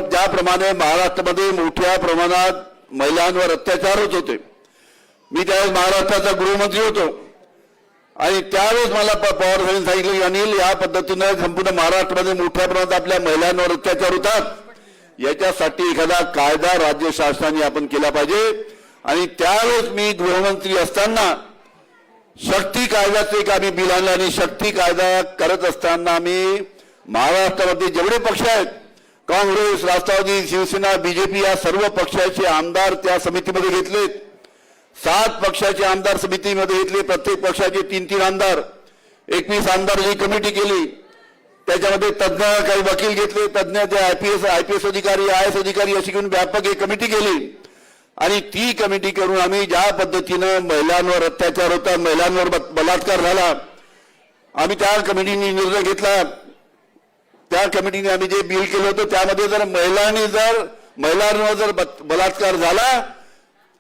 ज्याप्रमाणे महाराष्ट्रामध्ये मोठ्या प्रमाणात महिलांवर अत्याचार होत होते, मी त्यावेळेस महाराष्ट्राचा गृहमंत्री होतो आणि त्यावेळेस मला पवार साहेबांनी सांगितलं की अनिल, या पद्धतीने संपूर्ण महाराष्ट्रामध्ये मोठ्या प्रमाणात आपल्या महिलांवर अत्याचार होतात, याच्यासाठी एखादा कायदा राज्य शासनाने आपण केला पाहिजे. आणि त्यावेळेस मी गृहमंत्री असताना शक्ती कायद्याचं एक आम्ही बिल आणलं आणि शक्ती कायदा करत असताना आम्ही महाराष्ट्रामध्ये जेवढे पक्ष आहेत, काँग्रेस, राष्ट्रवादी, शिवसेना, बीजेपी या सर्व पक्षाचे आमदार त्या समितीमध्ये घेतलेत. 7 पक्षाचे आमदार समितीमध्ये घेतले. प्रत्येक पक्षाचे 3-3 आमदार, 21 आमदारांची कमिटी केली. त्याच्यामध्ये तज्ञ काही वकील घेतले, तज्ञ जे आयपीएस अधिकारी, IAS अधिकारी अशी घेऊन व्यापक एक कमिटी केली आणि ती कमिटी करून आम्ही ज्या पद्धतीनं महिलांवर अत्याचार होता, महिलांवर बलात्कार झाला, आम्ही त्या कमिटीने निर्णय घेतला. त्या कमिटीने आम्ही जे बिल केलं होतं त्यामध्ये जर महिलांवर जर बलात्कार झाला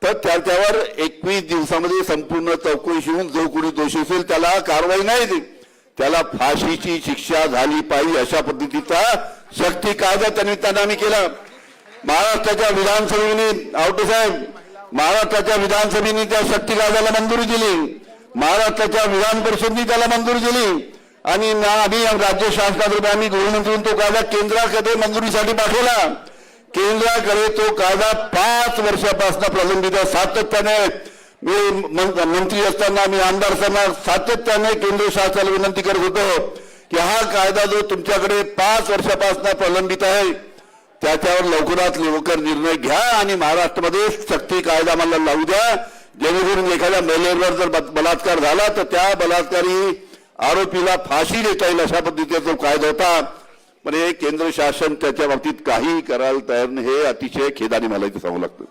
तर त्याच्यावर 21 दिवसामध्ये संपूर्ण चौकशी होऊन जो कोणी दोषी असेल त्याला कारवाई नाही, त्याला फाशीची शिक्षा झाली पाहिजे अशा पद्धतीचा शक्ती कायदा त्यानिमित्तानं आम्ही केला. महाराष्ट्राच्या विधानसभेने आवटे साहेब, महाराष्ट्राच्या विधानसभेने त्या शक्ती कायद्याला मंजुरी दिली, महाराष्ट्राच्या विधान परिषदेने त्याला मंजुरी दिली आणि आम्ही राज्य शासनाद्वारे आम्ही गृहमंत्री तो कायदा केंद्राकडे मंजुरीसाठी पाठवला. केंद्राकडे तो कायदा 5 वर्षापासून प्रलंबित आहे. सातत्याने मी मंत्री असताना, मी आमदार असताना सातत्याने केंद्र शासनाला विनंती करत होतो की हा कायदा जो तुमच्याकडे 5 वर्षापासून प्रलंबित आहे त्याच्यावर लवकरात लवकर निर्णय घ्या आणि महाराष्ट्रामध्ये शक्ती कायदा मला लावू द्या, जेणेकरून एखाद्या महिलेवर जर बलात्कार झाला तर त्या बलात्कारी आरोपीला फाशी देता येईल अशा पद्धतीचा जो कायदा होता. पण हे केंद्र शासन त्याच्या बाबतीत काही करायला तयार नाही. हे अतिशय खेदाने मला इथे सांगू लागतं.